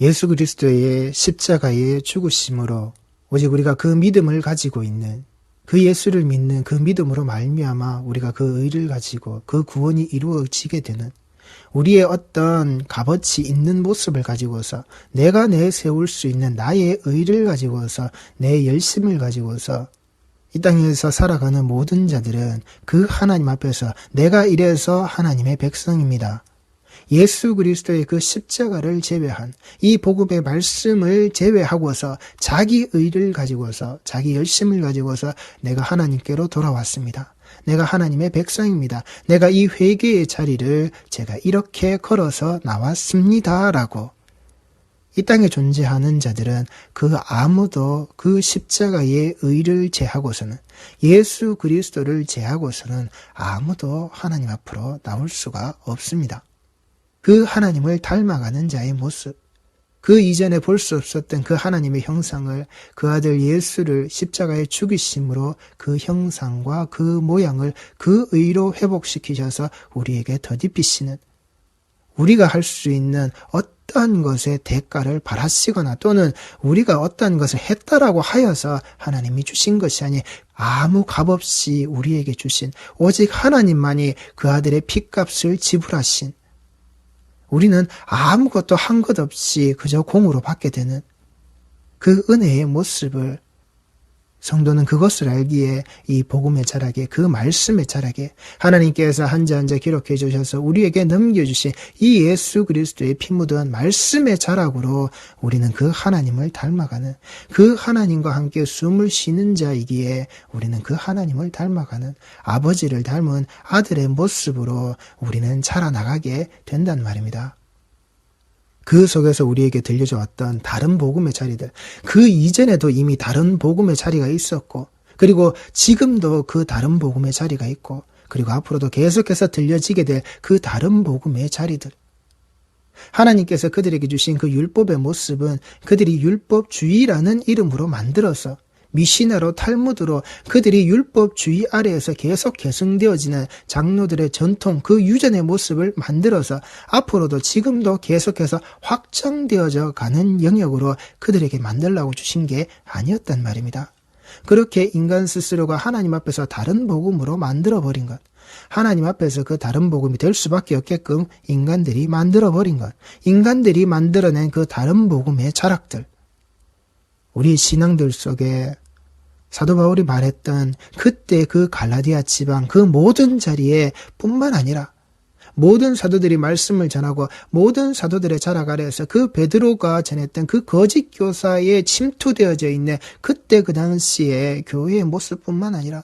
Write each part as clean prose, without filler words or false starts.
예수 그리스도의 십자가의 죽으심으로 오직 우리가 그 믿음을 가지고 있는, 그 예수를 믿는 그 믿음으로 말미암아 우리가 그 의를 가지고 그 구원이 이루어지게 되는, 우리의 어떤 값어치 있는 모습을 가지고서 내가 내세울 수 있는 나의 의를 가지고서 내 열심을 가지고서 이 땅에서 살아가는 모든 자들은 그 하나님 앞에서 내가 이래서 하나님의 백성입니다. 예수 그리스도의 그 십자가를 제외한 이 복음의 말씀을 제외하고서 자기 의를 가지고서 자기 열심을 가지고서 내가 하나님께로 돌아왔습니다. 내가 하나님의 백성입니다. 내가 이 회개의 자리를 제가 이렇게 걸어서 나왔습니다. 라고 이 땅에 존재하는 자들은 그 아무도 그 십자가의 의를 제하고서는, 예수 그리스도를 제하고서는 아무도 하나님 앞으로 나올 수가 없습니다. 그 하나님을 닮아가는 자의 모습, 그 이전에 볼 수 없었던 그 하나님의 형상을 그 아들 예수를 십자가에 죽이심으로 그 형상과 그 모양을 그 의로 회복시키셔서 우리에게 덧입히시는, 우리가 할 수 있는 어떠한 것의 대가를 바라시거나 또는 우리가 어떠한 것을 했다라고 하여서 하나님이 주신 것이 아니 아무 값없이 우리에게 주신, 오직 하나님만이 그 아들의 핏값을 지불하신, 우리는 아무것도 한 것 없이 그저 공으로 받게 되는 그 은혜의 모습을, 성도는 그것을 알기에 이 복음의 자락에, 그 말씀의 자락에 하나님께서 한자 한자 기록해 주셔서 우리에게 넘겨주신 이 예수 그리스도의 피 묻은 말씀의 자락으로 우리는 그 하나님을 닮아가는, 그 하나님과 함께 숨을 쉬는 자이기에 우리는 그 하나님을 닮아가는, 아버지를 닮은 아들의 모습으로 우리는 자라나가게 된단 말입니다. 그 속에서 우리에게 들려져 왔던 다른 복음의 자리들, 그 이전에도 이미 다른 복음의 자리가 있었고, 그리고 지금도 그 다른 복음의 자리가 있고, 그리고 앞으로도 계속해서 들려지게 될 그 다른 복음의 자리들, 하나님께서 그들에게 주신 그 율법의 모습은 그들이 율법주의라는 이름으로 만들어서 미시나로 탈무드로 그들이 율법주의 아래에서 계속 계승되어지는 장로들의 전통, 그 유전의 모습을 만들어서 앞으로도 지금도 계속해서 확장되어져 가는 영역으로 그들에게 만들라고 주신 게 아니었단 말입니다. 그렇게 인간 스스로가 하나님 앞에서 다른 복음으로 만들어버린 것, 하나님 앞에서 그 다른 복음이 될 수밖에 없게끔 인간들이 만들어버린 것, 인간들이 만들어낸 그 다른 복음의 자락들, 우리 신앙들 속에 사도 바울이 말했던 그때 그 갈라디아 지방 그 모든 자리에 뿐만 아니라 모든 사도들이 말씀을 전하고 모든 사도들의 자락 아래에서 그 베드로가 전했던 그 거짓 교사에 침투되어져 있는 그때 그 당시의 교회의 모습뿐만 아니라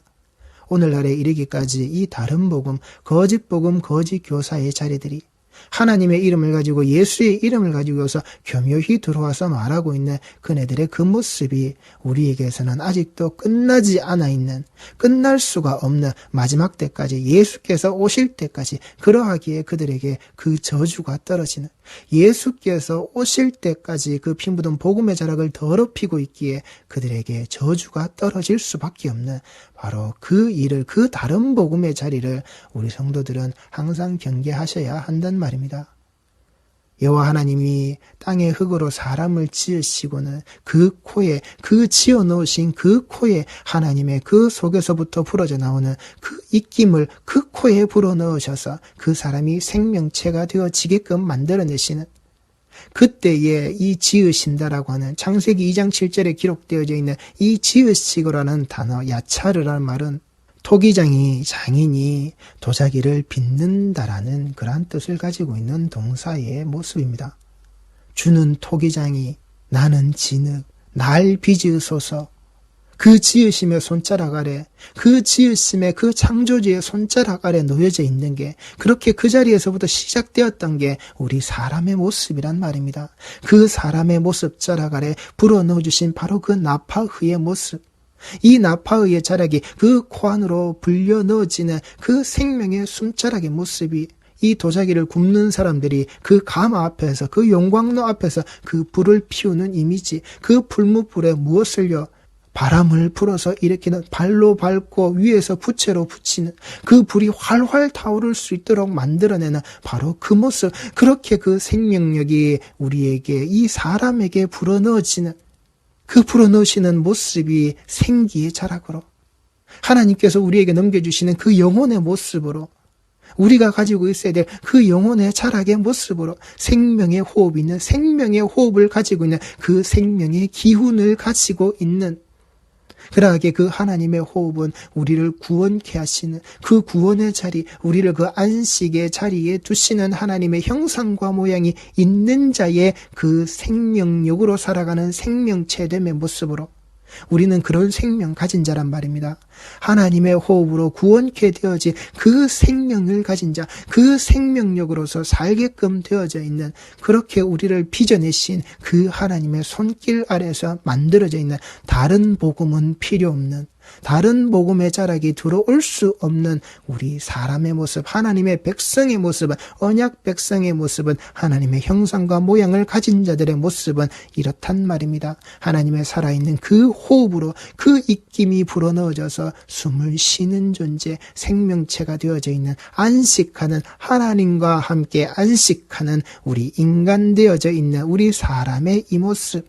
오늘날에 이르기까지 이 다른 복음, 거짓 복음, 거짓 교사의 자리들이 하나님의 이름을 가지고 예수의 이름을 가지고서 교묘히 들어와서 말하고 있는 그네들의 그 모습이 우리에게서는 아직도 끝나지 않아 있는, 끝날 수가 없는 마지막 때까지, 예수께서 오실 때까지 그러하기에 그들에게 그 저주가 떨어지는, 예수께서 오실 때까지 그 피 묻은 복음의 자락을 더럽히고 있기에 그들에게 저주가 떨어질 수밖에 없는 바로 그 일을, 그 다른 복음의 자리를 우리 성도들은 항상 경계하셔야 한단 말입니다. 여호와 하나님이 땅의 흙으로 사람을 지으시고는 그 코에, 그 지어 놓으신 그 코에 하나님의 그 속에서부터 불어져 나오는 그 입김을 그 코에 불어넣으셔서 그 사람이 생명체가 되어지게끔 만들어내시는, 그때에 이 지으신다라고 하는 창세기 2장 7절에 기록되어져 있는 이 지으시고라는 단어, 야차르라는 말은 토기장이, 장인이 도자기를 빚는다라는 그러한 뜻을 가지고 있는 동사의 모습입니다. 주는 토기장이 나는 진흙, 날 빚으소서. 그 지으심의 손자락 아래, 그 지으심의 그 창조주의 손자락 아래 놓여져 있는 게, 그렇게 그 자리에서부터 시작되었던 게 우리 사람의 모습이란 말입니다. 그 사람의 모습 자락 아래 불어넣어주신 바로 그 나파흐의 모습, 이 나파의의 자락이 그 코 안으로 불려 넣어지는 그 생명의 숨자락의 모습이, 이 도자기를 굽는 사람들이 그 가마 앞에서, 그 용광로 앞에서 그 불을 피우는 이미지, 그 불무불에 무엇을요? 바람을 불어서 일으키는, 발로 밟고 위에서 부채로 붙이는, 그 불이 활활 타오를 수 있도록 만들어내는 바로 그 모습, 그렇게 그 생명력이 우리에게, 이 사람에게 불어넣어지는, 그 불어넣으시는 모습이 생기의 자락으로, 하나님께서 우리에게 넘겨주시는 그 영혼의 모습으로, 우리가 가지고 있어야 될 그 영혼의 자락의 모습으로, 생명의 호흡이 있는, 생명의 호흡을 가지고 있는, 그 생명의 기운을 가지고 있는, 그러하게 그 하나님의 호흡은 우리를 구원케 하시는, 그 구원의 자리, 우리를 그 안식의 자리에 두시는 하나님의 형상과 모양이 있는 자의 그 생명력으로 살아가는 생명체됨의 모습으로, 우리는 그런 생명 가진 자란 말입니다. 하나님의 호흡으로 구원케 되어진 그 생명을 가진 자, 그 생명력으로서 살게끔 되어져 있는, 그렇게 우리를 빚어내신 그 하나님의 손길 아래서 만들어져 있는, 다른 복음은 필요 없는, 다른 복음의 자락이 들어올 수 없는 우리 사람의 모습, 하나님의 백성의 모습은, 언약 백성의 모습은, 하나님의 형상과 모양을 가진 자들의 모습은 이렇단 말입니다. 하나님의 살아있는 그 호흡으로, 그 입김이 불어넣어져서 숨을 쉬는 존재, 생명체가 되어져 있는, 안식하는, 하나님과 함께 안식하는 우리 인간 되어져 있는 우리 사람의 이 모습,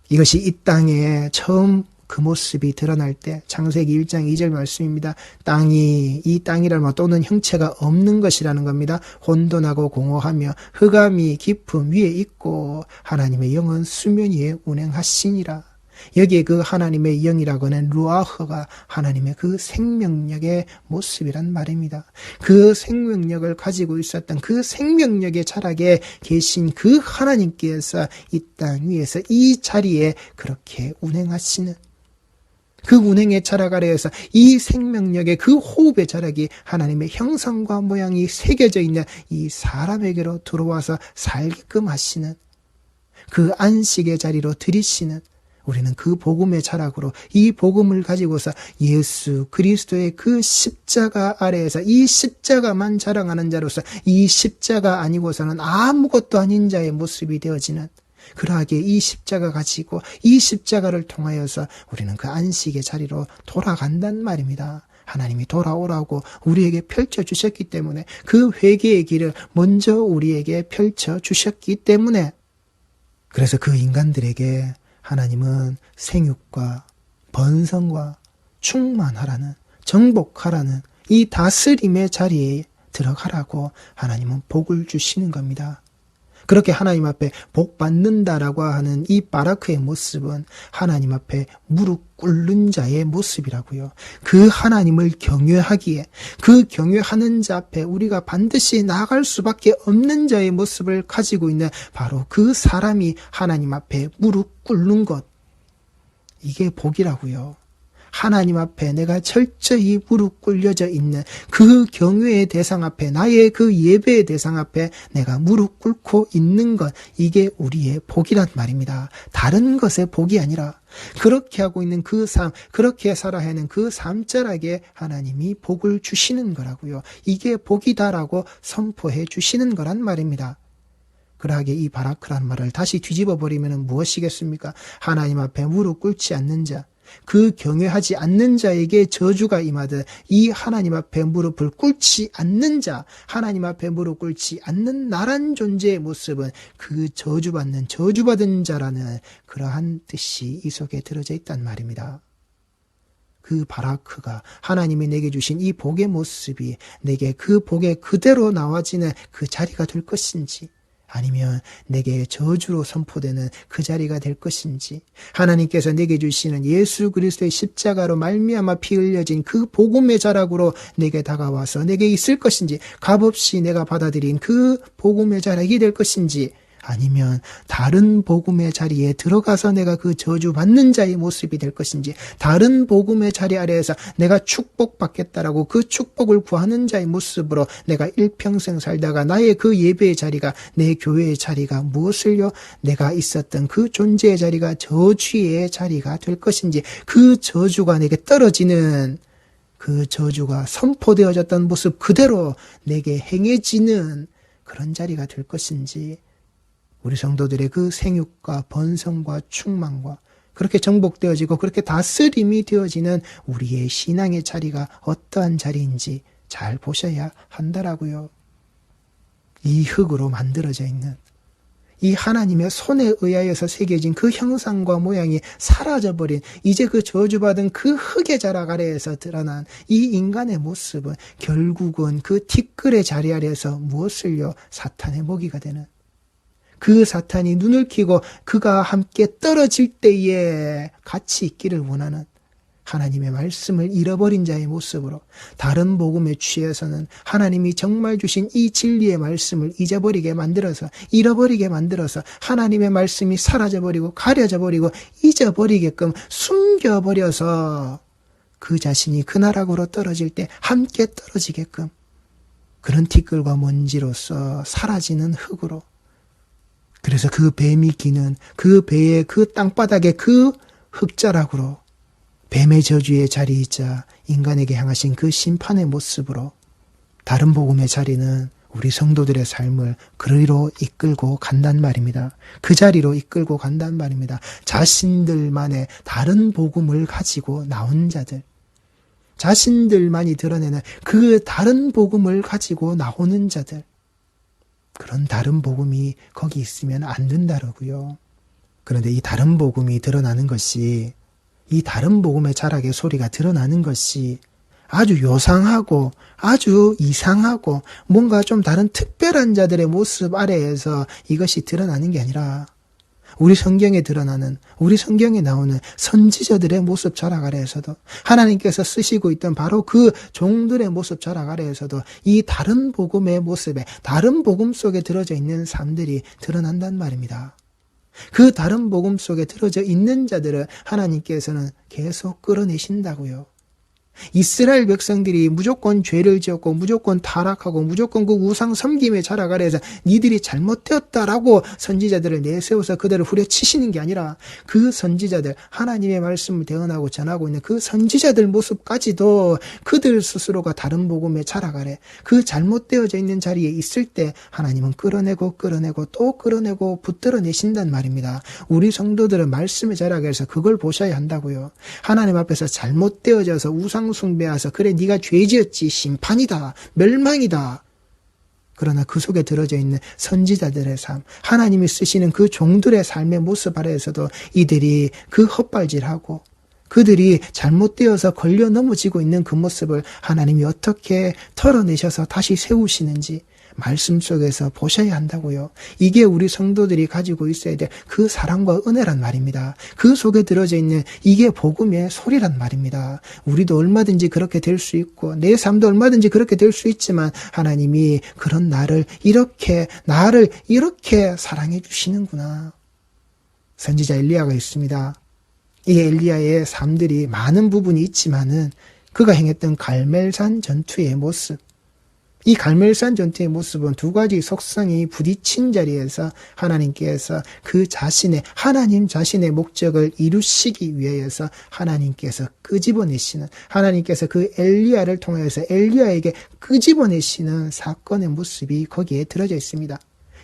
이것이 이 땅에 처음 그 모습이 드러날 때, 창세기 1장 2절 말씀입니다. 땅이, 이 땅이라면 또는 형체가 없는 것이라는 겁니다. 혼돈하고 공허하며 흑암이 깊음 위에 있고 하나님의 영은 수면 위에 운행하시니라. 여기에 그 하나님의 영이라고 하는 루아흐가 하나님의 그 생명력의 모습이란 말입니다. 그 생명력을 가지고 있었던, 그 생명력의 자락에 계신 그 하나님께서 이 땅 위에서 이 자리에 그렇게 운행하시는, 그 운행의 자락 아래에서 이 생명력의 그 호흡의 자락이 하나님의 형상과 모양이 새겨져 있는 이 사람에게로 들어와서 살게끔 하시는, 그 안식의 자리로 들이시는, 우리는 그 복음의 자락으로, 이 복음을 가지고서 예수 그리스도의 그 십자가 아래에서 이 십자가만 자랑하는 자로서, 이 십자가 아니고서는 아무것도 아닌 자의 모습이 되어지는, 그러하게 이 십자가 가지고 이 십자가를 통하여서 우리는 그 안식의 자리로 돌아간단 말입니다. 하나님이 돌아오라고 우리에게 펼쳐주셨기 때문에, 그 회개의 길을 먼저 우리에게 펼쳐주셨기 때문에, 그래서 그 인간들에게 하나님은 생육과 번성과 충만하라는, 정복하라는 이 다스림의 자리에 들어가라고 하나님은 복을 주시는 겁니다. 그렇게 하나님 앞에 복 받는다라고 하는 이 바라크의 모습은 하나님 앞에 무릎 꿇는 자의 모습이라고요. 그 하나님을 경외하기에, 그 경외하는 자 앞에 우리가 반드시 나아갈 수밖에 없는 자의 모습을 가지고 있는 바로 그 사람이 하나님 앞에 무릎 꿇는 것, 이게 복이라고요. 하나님 앞에 내가 철저히 무릎 꿇려져 있는 그 경외의 대상 앞에, 나의 그 예배의 대상 앞에 내가 무릎 꿇고 있는 것, 이게 우리의 복이란 말입니다. 다른 것의 복이 아니라, 그렇게 하고 있는 그 삶, 그렇게 살아야 하는 그 삶자락에 하나님이 복을 주시는 거라고요. 이게 복이다라고 선포해 주시는 거란 말입니다. 그러하게 이 바라크라는 말을 다시 뒤집어 버리면 무엇이겠습니까? 하나님 앞에 무릎 꿇지 않는 자, 그 경외하지 않는 자에게 저주가 임하듯, 이 하나님 앞에 무릎을 꿇지 않는 자, 하나님 앞에 무릎 꿇지 않는 나란 존재의 모습은 그 저주받는, 저주받은 자라는 그러한 뜻이 이 속에 들어져 있단 말입니다. 그 바라크가, 하나님이 내게 주신 이 복의 모습이 내게 그 복의 그대로 나와지는 그 자리가 될 것인지, 아니면 내게 저주로 선포되는 그 자리가 될 것인지, 하나님께서 내게 주시는 예수 그리스도의 십자가로 말미암아 피 흘려진 그 복음의 자락으로 내게 다가와서 내게 있을 것인지, 값없이 내가 받아들인 그 복음의 자락이 될 것인지, 아니면 다른 복음의 자리에 들어가서 내가 그 저주받는 자의 모습이 될 것인지, 다른 복음의 자리 아래에서 내가 축복받겠다라고 그 축복을 구하는 자의 모습으로 내가 일평생 살다가 나의 그 예배의 자리가, 내 교회의 자리가 무엇을요? 내가 있었던 그 존재의 자리가 저주의 자리가 될 것인지, 그 저주가 내게 떨어지는, 그 저주가 선포되어졌던 모습 그대로 내게 행해지는 그런 자리가 될 것인지, 우리 성도들의 그 생육과 번성과 충만과 그렇게 정복되어지고 그렇게 다스림이 되어지는 우리의 신앙의 자리가 어떠한 자리인지 잘 보셔야 한다라고요. 이 흙으로 만들어져 있는 이 하나님의 손에 의하여서 새겨진 그 형상과 모양이 사라져버린 이제 그 저주받은 그 흙의 자락 아래에서 드러난 이 인간의 모습은 결국은 그 티끌의 자리 아래에서 무엇을요? 사탄의 모기가 되는 그 사탄이 눈을 켜고 그가 함께 떨어질 때에 같이 있기를 원하는 하나님의 말씀을 잃어버린 자의 모습으로 다른 복음에 취해서는 하나님이 정말 주신 이 진리의 말씀을 잊어버리게 만들어서 잃어버리게 만들어서 하나님의 말씀이 사라져버리고 가려져버리고 잊어버리게끔 숨겨버려서 그 자신이 그 나락으로 떨어질 때 함께 떨어지게끔 그런 티끌과 먼지로서 사라지는 흙으로 그래서 그 뱀이 기는 그 배의 그 땅바닥의 그 흙자락으로 뱀의 저주의 자리이자 인간에게 향하신 그 심판의 모습으로 다른 복음의 자리는 우리 성도들의 삶을 그리로 이끌고 간단 말입니다. 그 자리로 이끌고 간단 말입니다. 자신들만의 다른 복음을 가지고 나온 자들, 자신들만이 드러내는 그 다른 복음을 가지고 나오는 자들, 그런 다른 복음이 거기 있으면 안 된다라고요. 그런데 이 다른 복음이 드러나는 것이 이 다른 복음의 자락의 소리가 드러나는 것이 아주 요상하고 아주 이상하고 뭔가 좀 다른 특별한 자들의 모습 아래에서 이것이 드러나는 게 아니라 우리 성경에 드러나는 우리 성경에 나오는 선지자들의 모습 자락 아래에서도 하나님께서 쓰시고 있던 바로 그 종들의 모습 자락 아래에서도 이 다른 복음의 모습에 다른 복음 속에 들어져 있는 삶들이 드러난단 말입니다. 그 다른 복음 속에 들어져 있는 자들을 하나님께서는 계속 끌어내신다고요. 이스라엘 백성들이 무조건 죄를 지었고 무조건 타락하고 무조건 그 우상 섬김의 자락 아래에서 니들이 잘못되었다라고 선지자들을 내세워서 그들을 후려치시는 게 아니라 그 선지자들 하나님의 말씀을 대언하고 전하고 있는 그 선지자들 모습까지도 그들 스스로가 다른 복음의 자락 아래 그 잘못되어져 있는 자리에 있을 때 하나님은 끌어내고 또 끌어내고 붙들어내신단 말입니다. 우리 성도들은 말씀의 자락에서 그걸 보셔야 한다고요. 하나님 앞에서 잘못되어져서 우상 숭배하서 그래 네가 죄지었지 심판이다 멸망이다. 그러나 그 속에 들어져 있는 선지자들의 삶 하나님이 쓰시는 그 종들의 삶의 모습 아래에서도 이들이 그 헛발질하고 그들이 잘못되어서 걸려 넘어지고 있는 그 모습을 하나님이 어떻게 털어내셔서 다시 세우시는지 말씀 속에서 보셔야 한다고요. 이게 우리 성도들이 가지고 있어야 될 그 사랑과 은혜란 말입니다. 그 속에 들어져 있는 이게 복음의 소리란 말입니다. 우리도 얼마든지 그렇게 될 수 있고 내 삶도 얼마든지 그렇게 될 수 있지만 하나님이 그런 나를 이렇게 사랑해 주시는구나. 선지자 엘리야가 있습니다. 이 엘리야의 삶들이 많은 부분이 있지만은 그가 행했던 갈멜산 전투의 모습 이 갈멜산 전투의 모습은 두 가지 속성이 부딪힌 자리에서 하나님께서 하나님 자신의 목적을 이루시기 위해서 하나님께서 끄집어내시는 하나님께서 그 엘리야를 통해서 엘리야에게 끄집어내시는 사건의 모습이 거기에 들어져 있습니다.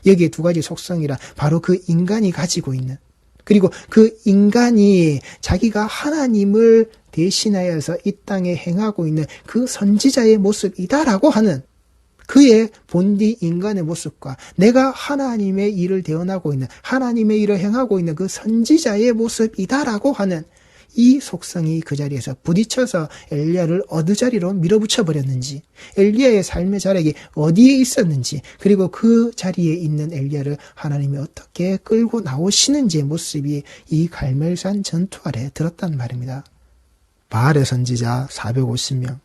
여기에 두 가지 속성이라 바로 그 인간이 가지고 있는 그리고 그 인간이 자기가 하나님을 대신하여서 이 땅에 행하고 있는 그 선지자의 모습이다라고 하는 그의 본디 인간의 모습과 내가 하나님의 일을 대언하고 있는 하나님의 일을 행하고 있는 그 선지자의 모습이다라고 하는 이 속성이 그 자리에서 부딪혀서 엘리야를 어느 자리로 밀어붙여 버렸는지 엘리야의 삶의 자락이 어디에 있었는지 그리고 그 자리에 있는 엘리야를 하나님이 어떻게 끌고 나오시는지의 모습이 이 갈멜산 전투 아래 들었단 말입니다. 바알의 선지자 450명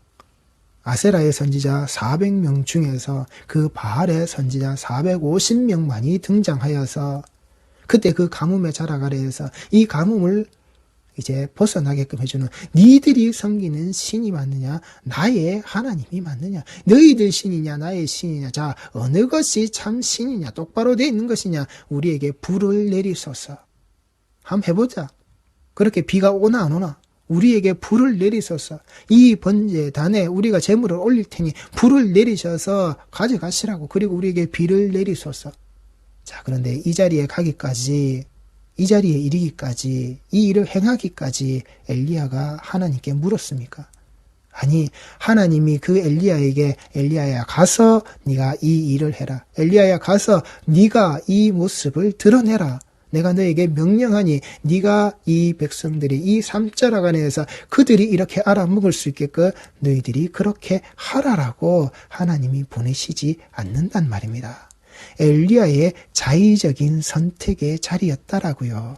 아세라의 선지자 400명 중에서 그 바알의 선지자 450명만이 등장하여서 그때 그 가뭄의 자락 아래에서 이 가뭄을 이제 벗어나게끔 해주는 니들이 섬기는 신이 맞느냐 나의 하나님이 맞느냐 너희들 신이냐 나의 신이냐 자 어느 것이 참 신이냐 똑바로 돼 있는 것이냐 우리에게 불을 내리소서. 한번 해보자. 그렇게 비가 오나 안 오나 우리에게 불을 내리소서. 이 번제단에 우리가 제물을 올릴 테니 불을 내리셔서 가져가시라고. 그리고 우리에게 비를 내리소서. 자, 그런데 이 자리에 가기까지 이 자리에 이르기까지, 이 일을 행하기까지 엘리야가 하나님께 물었습니까? 아니, 하나님이 그 엘리야에게 엘리야야 가서 네가 이 일을 해라. 엘리야야 가서 네가 이 모습을 드러내라. 내가 너에게 명령하니 네가 이 백성들이 이 삼자락 안에서 그들이 이렇게 알아먹을 수 있게끔 너희들이 그렇게 하라라고 하나님이 보내시지 않는단 말입니다. 엘리야의 자의적인 선택의 자리였다라고요.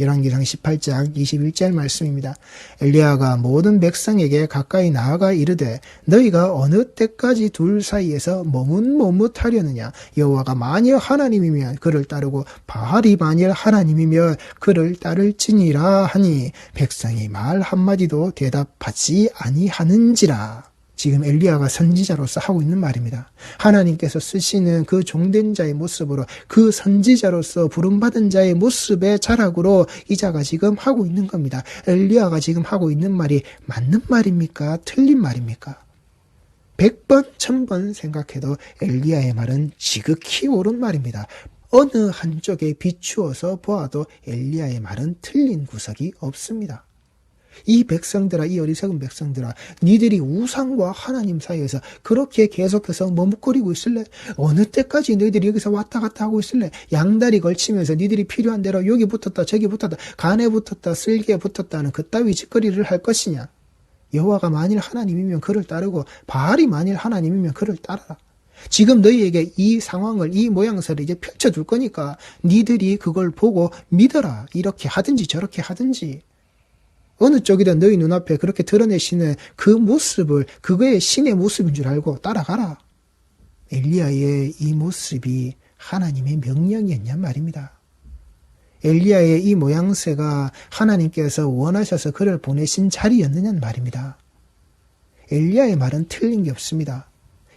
열왕기상 18장 21절 말씀입니다. 엘리야가 모든 백성에게 가까이 나아가 이르되 너희가 어느 때까지 둘 사이에서 머뭇머뭇하려느냐. 여호와가 만일 하나님이면 그를 따르고 바알이 만일 하나님이면 그를 따를지니라 하니 백성이 말 한마디도 대답하지 아니하는지라. 지금 엘리야가 선지자로서 하고 있는 말입니다. 하나님께서 쓰시는 그 종된 자의 모습으로, 그 선지자로서 부름받은 자의 모습의 자락으로 이 자가 지금 하고 있는 겁니다. 엘리야가 지금 하고 있는 말이 맞는 말입니까? 틀린 말입니까? 100번, 1000번 생각해도 엘리야의 말은 지극히 옳은 말입니다. 어느 한쪽에 비추어서 보아도 엘리야의 말은 틀린 구석이 없습니다. 이 백성들아, 이 어리석은 백성들아, 니들이 우상과 하나님 사이에서 그렇게 계속해서 머뭇거리고 있을래? 어느 때까지 너희들이 여기서 왔다 갔다 하고 있을래? 양다리 걸치면서 니들이 필요한 대로 여기 붙었다 저기 붙었다 간에 붙었다 쓸개에 붙었다는 그따위 짓거리를 할 것이냐? 여호와가 만일 하나님이면 그를 따르고 바알이 만일 하나님이면 그를 따르라. 지금 너희에게 이 상황을, 이 모양새를 이제 펼쳐줄 거니까 니들이 그걸 보고 믿어라. 이렇게 하든지 저렇게 하든지. 어느 쪽이든 너희 눈앞에 그렇게 드러내시는 그 모습을, 그거의 신의 모습인 줄 알고 따라가라. 엘리야의 이 모습이 하나님의 명령이었냔 말입니다. 엘리야의 이 모양새가 하나님께서 원하셔서 그를 보내신 자리였느냐는 말입니다. 엘리야의 말은 틀린 게 없습니다.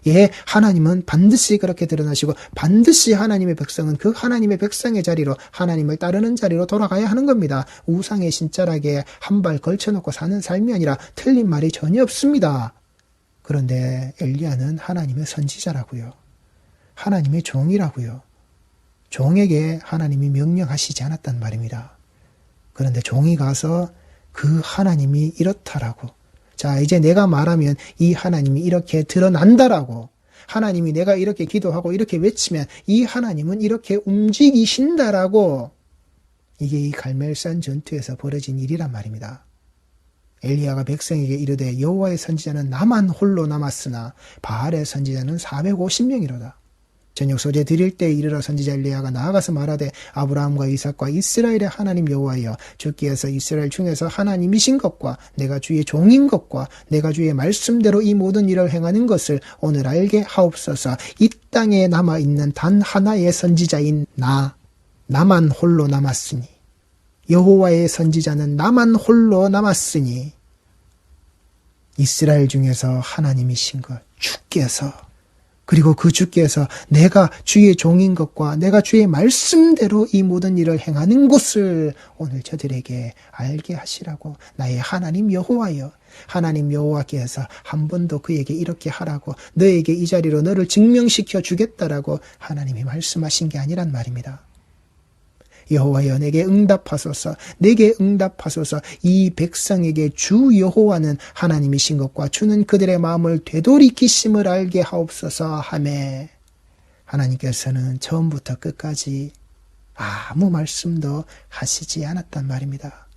예, 하나님은 반드시 그렇게 드러나시고 반드시 하나님의 백성은 그 하나님의 백성의 자리로, 하나님을 따르는 자리로 돌아가야 하는 겁니다. 우상의 신자락에 한 발 걸쳐놓고 사는 삶이 아니라 틀린 말이 전혀 없습니다. 그런데 엘리야는 하나님의 선지자라고요. 하나님의 종이라고요. 종에게 하나님이 명령하시지 않았단 말입니다. 그런데 종이 가서 그 하나님이 이렇다라고, 자, 이제 내가 말하면 이 하나님이 이렇게 드러난다라고, 하나님이 내가 이렇게 기도하고 이렇게 외치면 이 하나님은 이렇게 움직이신다라고, 이게 이 갈멜산 전투에서 벌어진 일이란 말입니다. 엘리야가 백성에게 이르되 여호와의 선지자는 나만 홀로 남았으나 바알의 선지자는 450명이로다. 저녁 소재 드릴 때에 이르러 선지자 엘리야가 나아가서 말하되 아브라함과 이삭과 이스라엘의 하나님 여호와여, 주께서 이스라엘 중에서 하나님이신 것과 내가 주의 종인 것과 내가 주의 말씀대로 이 모든 일을 행하는 것을 오늘 알게 하옵소서. 이 땅에 남아있는 단 하나의 선지자인 나만 홀로 남았으니, 여호와의 선지자는 나만 홀로 남았으니 이스라엘 중에서 하나님이신 것, 주께서, 그리고 그 주께서 내가 주의 종인 것과 내가 주의 말씀대로 이 모든 일을 행하는 것을 오늘 저들에게 알게 하시라고. 나의 하나님 여호와여, 하나님 여호와께서 한 번도 그에게 이렇게 하라고, 너에게 이 자리로 너를 증명시켜 주겠다라고 하나님이 말씀하신 게 아니란 말입니다. 여호와여, 내게 응답하소서, 내게 응답하소서. 이 백성에게 주 여호와는 하나님이신 것과 주는 그들의 마음을 되돌이키심을 알게 하옵소서 하매, 하나님께서는 처음부터 끝까지 아무 말씀도 하시지 않았단 말입니다.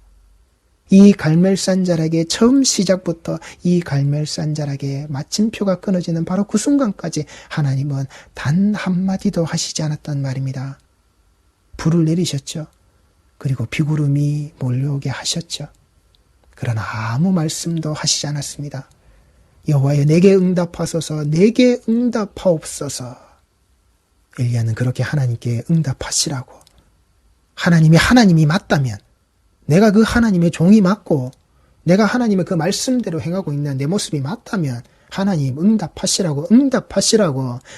이 갈멜산 자락의 처음 시작부터 이 갈멜산 자락의 마침표가 끊어지는 바로 그 순간까지 하나님은 단 한마디도 하시지 않았단 말입니다. 불을 내리셨죠. 그리고 비구름이 몰려오게 하셨죠. 그러나 아무 말씀도 하시지 않았습니다. 여호와여, 내게 응답하소서, 내게 응답하옵소서. 엘리야는 그렇게 하나님께 응답하시라고. 하나님이 맞다면, 내가 그 하나님의 종이 맞고 내가 하나님의 그 말씀대로 행하고 있는 내 모습이 맞다면 하나님 응답하시라고.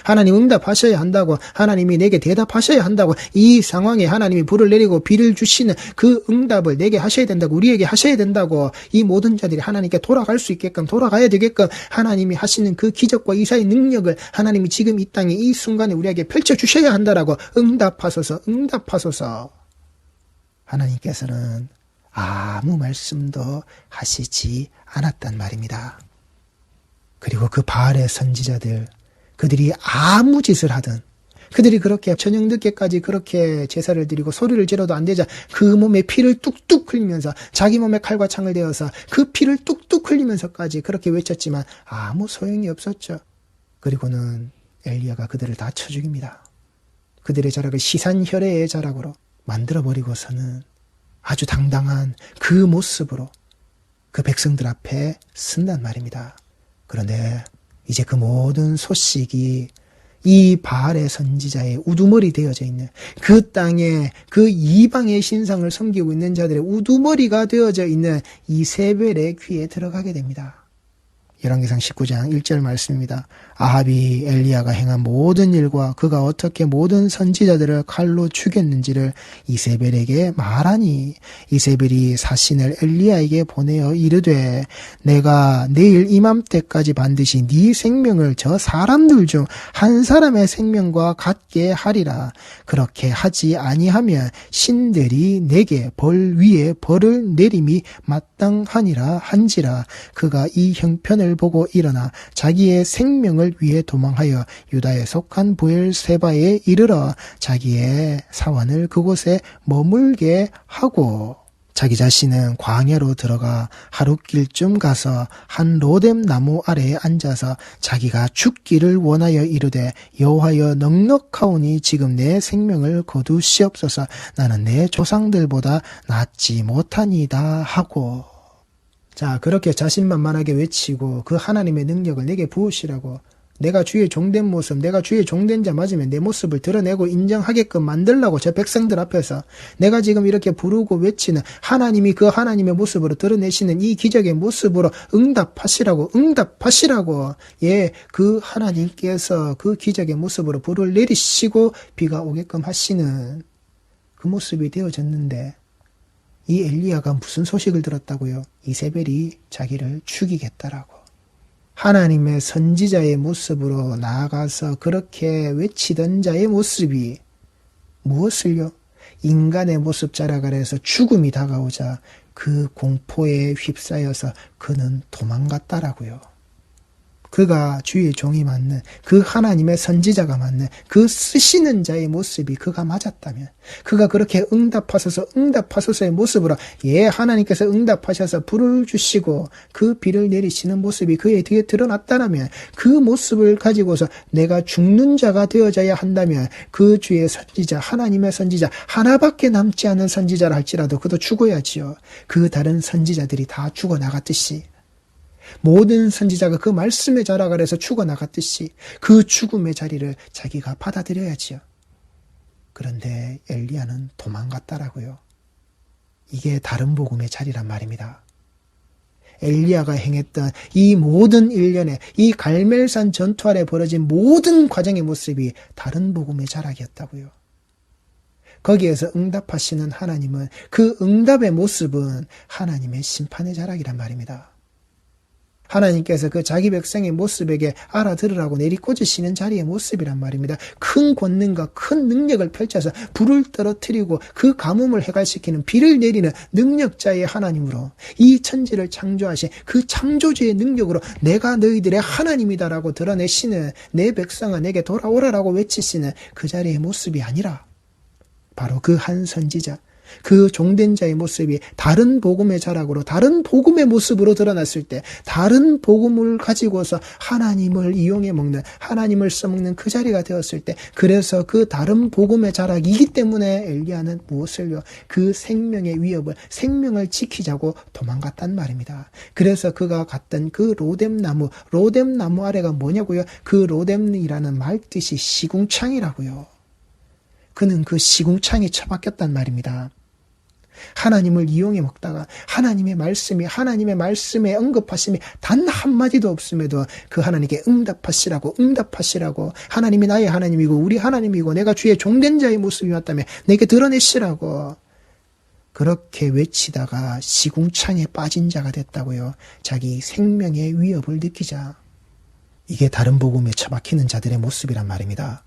하나님 응답하셔야 한다고. 하나님이 내게 대답하셔야 한다고. 이 상황에 하나님이 불을 내리고 비를 주시는 그 응답을 내게 하셔야 된다고. 우리에게 하셔야 된다고. 이 모든 자들이 하나님께 돌아갈 수 있게끔, 돌아가야 되게끔 하나님이 하시는 그 기적과 이사의 능력을 하나님이 지금 이 땅에 이 순간에 우리에게 펼쳐주셔야 한다라고. 응답하소서. 하나님께서는 아무 말씀도 하시지 않았단 말입니다. 그리고 그 바알의 선지자들, 그들이 아무 짓을 하든, 그들이 그렇게 저녁 늦게까지 그렇게 제사를 드리고 소리를 지르도 안 되자 그 몸에 피를 뚝뚝 흘리면서, 자기 몸에 칼과 창을 대어서 그 피를 뚝뚝 흘리면서까지 그렇게 외쳤지만 아무 소용이 없었죠. 그리고는 엘리야가 그들을 다 쳐 죽입니다. 그들의 자락을 시산혈해의 자락으로 만들어버리고서는 아주 당당한 그 모습으로 그 백성들 앞에 쓴단 말입니다. 그런데 이제 그 모든 소식이 이 바알의 선지자의 우두머리 되어져 있는, 그 땅에 그 이방의 신상을 섬기고 있는 자들의 우두머리가 되어져 있는 이세벨의 귀에 들어가게 됩니다. 열왕기상 19장 1절 말씀입니다. 아합이 엘리야가 행한 모든 일과 그가 어떻게 모든 선지자들을 칼로 죽였는지를 이세벨에게 말하니, 이세벨이 사신을 엘리야에게 보내어 이르되, 내가 내일 이맘때까지 반드시 네 생명을 저 사람들 중 한 사람의 생명과 같게 하리라. 그렇게 하지 아니하면 신들이 내게 벌 위에 벌을 내림이 마땅하니라 한지라. 그가 이 형편을 보고 일어나 자기의 생명을 위해 도망하여 유다에 속한 브엘세바에 이르러 자기의 사원을 그곳에 머물게 하고, 자기 자신은 광야로 들어가 하룻길쯤 가서 한 로뎀 나무 아래에 앉아서 자기가 죽기를 원하여 이르되, 여호와여 넉넉하오니 지금 내 생명을 거두시옵소서. 나는 내 조상들보다 낫지 못하니이다 하고. 자, 그렇게 자신만만하게 외치고 그 하나님의 능력을 내게 부으시라고, 내가 주의 종된 모습, 내가 주의 종된 자 맞으면 내 모습을 드러내고 인정하게끔 만들라고 저 백성들 앞에서 내가 지금 이렇게 부르고 외치는 하나님이 그 하나님의 모습으로 드러내시는 이 기적의 모습으로 응답하시라고, 응답하시라고. 예, 그 하나님께서 그 기적의 모습으로 불을 내리시고 비가 오게끔 하시는 그 모습이 되어졌는데, 이 엘리야가 무슨 소식을 들었다고요? 이세벨이 자기를 죽이겠다라고. 하나님의 선지자의 모습으로 나아가서 그렇게 외치던 자의 모습이 무엇을요? 인간의 모습 자라가라 해서 죽음이 다가오자 그 공포에 휩싸여서 그는 도망갔다라고요. 그가 주의 종이 맞는, 그 하나님의 선지자가 맞는 그 쓰시는 자의 모습이 그가 맞았다면, 그가 그렇게 응답하소서의 모습으로, 예, 하나님께서 응답하셔서 불을 주시고 그 비를 내리시는 모습이 그의 뒤에 드러났다면, 그 모습을 가지고서 내가 죽는 자가 되어져야 한다면 그 주의 선지자, 하나님의 선지자, 하나밖에 남지 않은 선지자라 할지라도 그도 죽어야지요. 그 다른 선지자들이 다 죽어나갔듯이, 모든 선지자가 그 말씀의 자락 아래서 죽어나갔듯이 그 죽음의 자리를 자기가 받아들여야지요. 그런데 엘리야는 도망갔다라고요. 이게 다른 복음의 자리란 말입니다. 엘리야가 행했던 이 모든 일련의 이 갈멜산 전투 아래 벌어진 모든 과정의 모습이 다른 복음의 자락이었다고요. 거기에서 응답하시는 하나님은, 그 응답의 모습은 하나님의 심판의 자락이란 말입니다. 하나님께서 그 자기 백성의 모습에게 알아들으라고 내리꽂으시는 자리의 모습이란 말입니다. 큰 권능과 큰 능력을 펼쳐서 불을 떨어뜨리고 그 가뭄을 해갈시키는, 비를 내리는 능력자의 하나님으로, 이 천지를 창조하신 그 창조주의 능력으로 내가 너희들의 하나님이다라고 드러내시는, 내 백성아 내게 돌아오라라고 외치시는 그 자리의 모습이 아니라, 바로 그 한 선지자, 그 종된 자의 모습이 다른 복음의 자락으로, 다른 복음의 모습으로 드러났을 때, 다른 복음을 가지고서 하나님을 이용해 먹는, 하나님을 써먹는 그 자리가 되었을 때, 그래서 그 다른 복음의 자락이기 때문에 엘리야는 무엇을요? 그 생명의 위협을, 생명을 지키자고 도망갔단 말입니다. 그래서 그가 갔던 그 로뎀나무 아래가 뭐냐고요? 그 로뎀이라는 말 뜻이 시궁창이라고요. 그는 그 시궁창에 처박혔단 말입니다. 하나님을 이용해 먹다가 하나님의 말씀에 언급하심이 단 한마디도 없음에도 그 하나님께 응답하시라고, 하나님이 나의 하나님이고 우리 하나님이고 내가 주의 종된 자의 모습이 맞다면 내게 드러내시라고 그렇게 외치다가 시궁창에 빠진 자가 됐다고요. 자기 생명의 위협을 느끼자. 이게 다른 복음에 처박히는 자들의 모습이란 말입니다.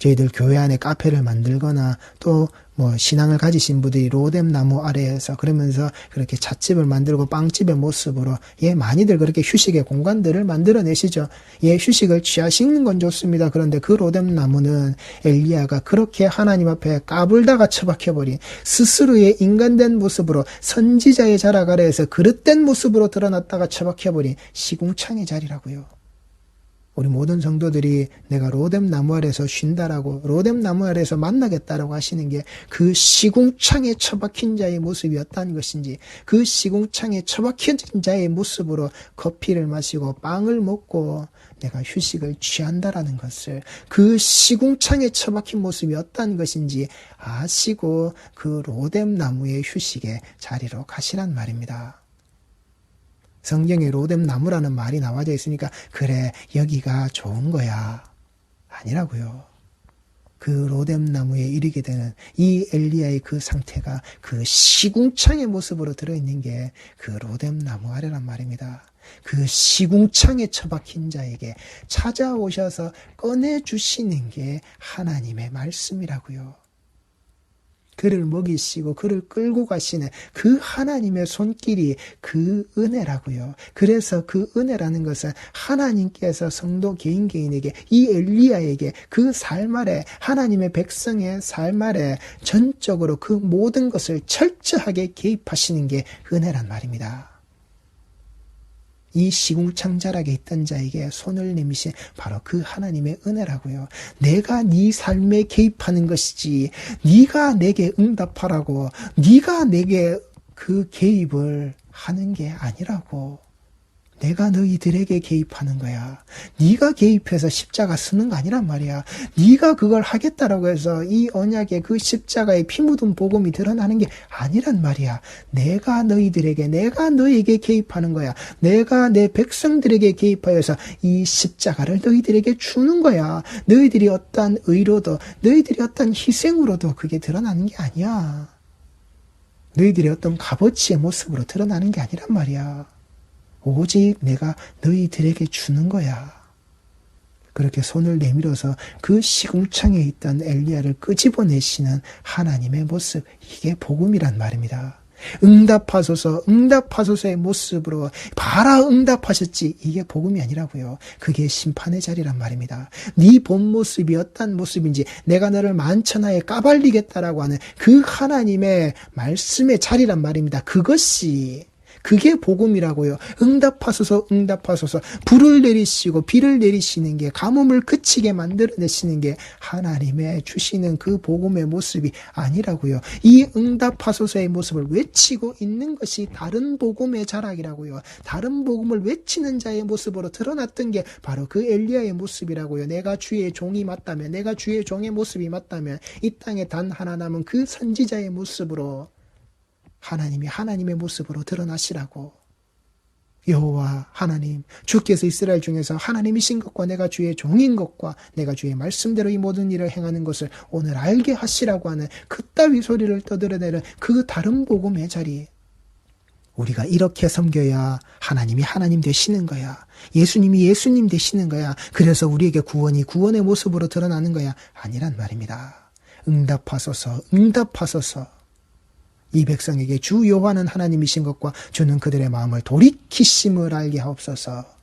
저희들 교회 안에 카페를 만들거나 또 신앙을 가지신 분들이 로뎀 나무 아래에서 그러면서 그렇게 찻집을 만들고 빵집의 모습으로 많이들 그렇게 휴식의 공간들을 만들어내시죠. 휴식을 취하시는 건 좋습니다. 그런데 그 로뎀 나무는 엘리야가 그렇게 하나님 앞에 까불다가 처박혀버린 스스로의 인간된 모습으로 선지자의 자락 아래에서 그릇된 모습으로 드러났다가 처박혀버린 시궁창의 자리라고요. 우리 모든 성도들이 내가 로뎀 나무 아래에서 쉰다라고 로뎀 나무 아래에서 만나겠다라고 하시는 게 그 시궁창에 처박힌 자의 모습이었다는 것인지, 그 시궁창에 처박힌 자의 모습으로 커피를 마시고 빵을 먹고 내가 휴식을 취한다라는 것을, 그 시궁창에 처박힌 모습이었다는 것인지 아시고 그 로뎀 나무의 휴식의 자리로 가시란 말입니다. 성경에 로뎀 나무라는 말이 나와져 있으니까 그래 여기가 좋은 거야 아니라고요. 그 로뎀 나무에 이르게 되는 이 엘리야의 그 상태가 그 시궁창의 모습으로 들어있는 게 그 로뎀 나무 아래란 말입니다. 그 시궁창에 처박힌 자에게 찾아오셔서 꺼내주시는 게 하나님의 말씀이라고요. 그를 먹이시고 그를 끌고 가시는 그 하나님의 손길이 그 은혜라고요. 그래서 그 은혜라는 것은 하나님께서 성도 개인에게, 이 엘리야에게 그 삶 아래, 하나님의 백성의 삶 아래 전적으로 그 모든 것을 철저하게 개입하시는 게 은혜란 말입니다. 이 시궁창 자락에 있던 자에게 손을 내미신 바로 그 하나님의 은혜라고요. 내가 네 삶에 개입하는 것이지 네가 내게 응답하라고, 네가 내게 그 개입을 하는 게 아니라고. 내가 너희들에게 개입하는 거야. 네가 개입해서 십자가 쓰는 거 아니란 말이야. 네가 그걸 하겠다라고 해서 이 언약의 그 십자가의 피 묻은 복음이 드러나는 게 아니란 말이야. 내가 너희들에게, 내가 너에게 개입하는 거야. 내가 내 백성들에게 개입하여서 이 십자가를 너희들에게 주는 거야. 너희들이 어떠한 의로도, 너희들이 어떠한 희생으로도 그게 드러나는 게 아니야. 너희들의 어떤 값어치의 모습으로 드러나는 게 아니란 말이야. 오직 내가 너희들에게 주는 거야. 그렇게 손을 내밀어서 그 시궁창에 있던 엘리야를 끄집어내시는 하나님의 모습, 이게 복음이란 말입니다. 응답하소서, 응답하소서의 모습으로 봐라 응답하셨지, 이게 복음이 아니라고요. 그게 심판의 자리란 말입니다. 네 본 모습이 어떤 모습인지 내가 너를 만천하에 까발리겠다라고 하는 그 하나님의 말씀의 자리란 말입니다. 그게 복음이라고요. 응답하소서, 응답하소서. 불을 내리시고 비를 내리시는 게, 가뭄을 그치게 만들어내시는 게 하나님의 주시는 그 복음의 모습이 아니라고요. 이 응답하소서의 모습을 외치고 있는 것이 다른 복음의 자락이라고요. 다른 복음을 외치는 자의 모습으로 드러났던 게 바로 그 엘리야의 모습이라고요. 내가 주의 종이 맞다면, 내가 주의 종의 모습이 맞다면 이 땅에 단 하나 남은 그 선지자의 모습으로 하나님이 하나님의 모습으로 드러나시라고. 여호와 하나님, 주께서 이스라엘 중에서 하나님이신 것과 내가 주의 종인 것과 내가 주의 말씀대로 이 모든 일을 행하는 것을 오늘 알게 하시라고 하는 그따위 소리를 떠들어내는 그 다른 복음의 자리에 우리가 이렇게 섬겨야 하나님이 하나님 되시는 거야. 예수님이 예수님 되시는 거야. 그래서 우리에게 구원이 구원의 모습으로 드러나는 거야. 아니란 말입니다. 응답하소서, 응답하소서. 이 백성에게 주 여호와는 하나님이신 것과 주는 그들의 마음을 돌이키심을 알게 하옵소서.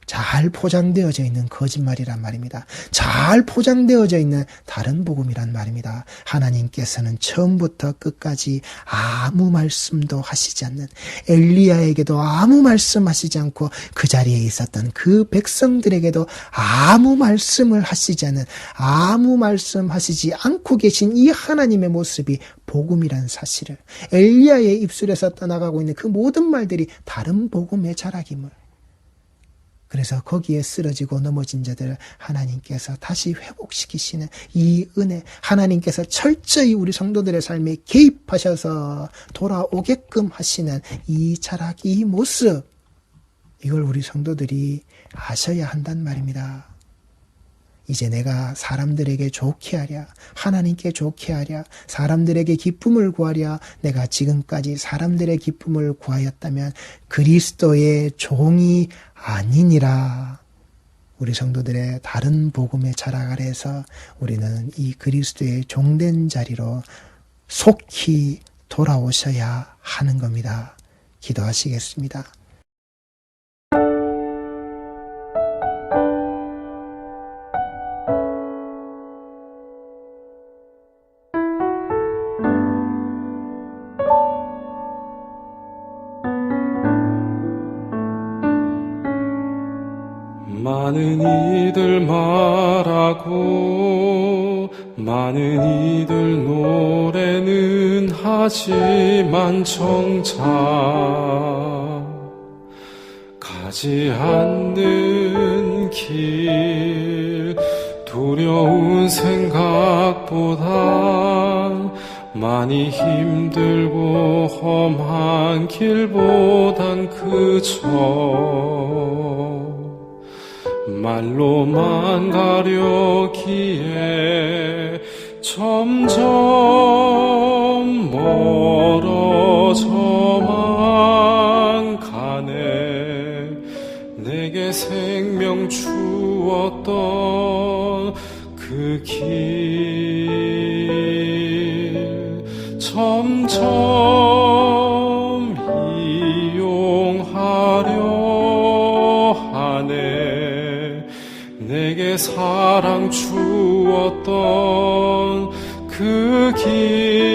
잘 포장되어져 있는 거짓말이란 말입니다. 잘 포장되어져 있는 다른 복음이란 말입니다. 하나님께서는 처음부터 끝까지 아무 말씀도 하시지 않는, 엘리야에게도 아무 말씀하시지 않고 그 자리에 있었던 그 백성들에게도 아무 말씀을 하시지 않는, 아무 말씀하시지 않고 계신 이 하나님의 모습이 복음이란 사실을, 엘리야의 입술에서 떠나가고 있는 그 모든 말들이 다른 복음의 자락임을, 그래서 거기에 쓰러지고 넘어진 자들을 하나님께서 다시 회복시키시는 이 은혜, 하나님께서 철저히 우리 성도들의 삶에 개입하셔서 돌아오게끔 하시는 이 자락, 이 모습, 이걸 우리 성도들이 아셔야 한단 말입니다. 이제 내가 사람들에게 좋게 하랴, 하나님께 좋게 하랴, 사람들에게 기쁨을 구하랴, 내가 지금까지 사람들의 기쁨을 구하였다면 그리스도의 종이 아니니라. 우리 성도들의 다른 복음의 자락 아래에서 우리는 이 그리스도의 종된 자리로 속히 돌아오셔야 하는 겁니다. 기도하시겠습니다. 많은 이들 말하고 많은 이들 노래는 하지만 정작 가지 않는 길 두려운 생각보단 많이 힘들고 험한 길보단 그저 말로만 가려기에 점점 멀어져만 가네. 내게 생명 주었던 그 길 점점 이용하려 하네. 내게 사랑 주었던 그 길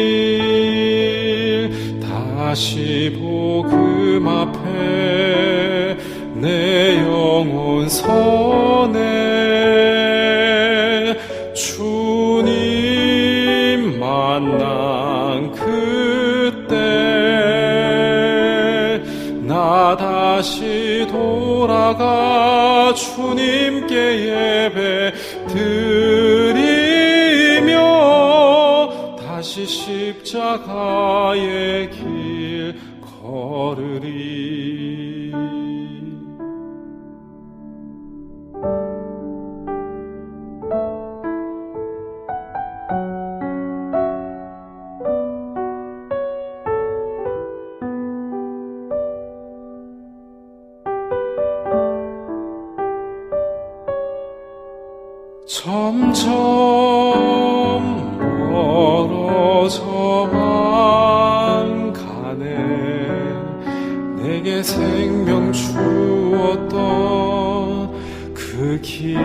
다시 복음 앞에 내 영혼 서네. 주님 만난 그때 나 다시 돌아가 주님께 예배 드리며 다시 십자가의 길 걸으리. 점점 멀어져만 가네. 내게 생명 주었던 그 길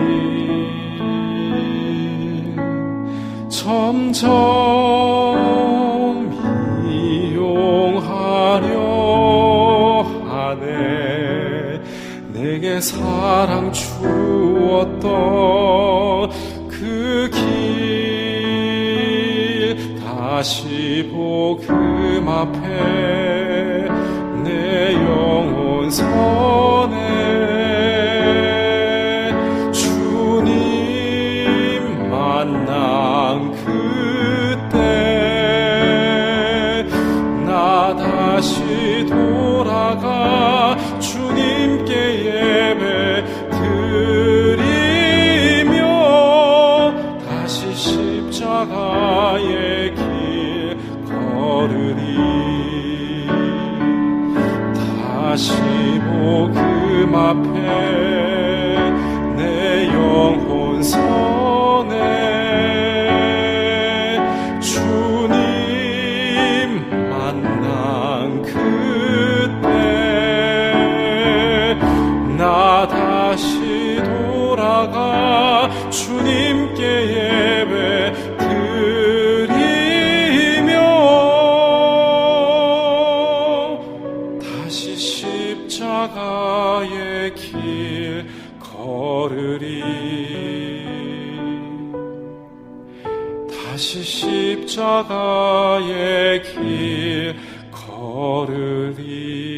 점점 이용하려 하네. 내게 사랑 주었던 그 길 다시 복음 앞에 내 영혼 서네. 주님 만난 그때 나 다시 돌아가 주님께 예배 드리며 다시 십자가의 길 걸으리. 다시 복음 앞에 내 영혼 서네. 주님 만난 그때 나 다시 돌아가 주님께 예배 드리며 다시 십자가의 길 걸으리. 다시 십자가의 길 걸으리.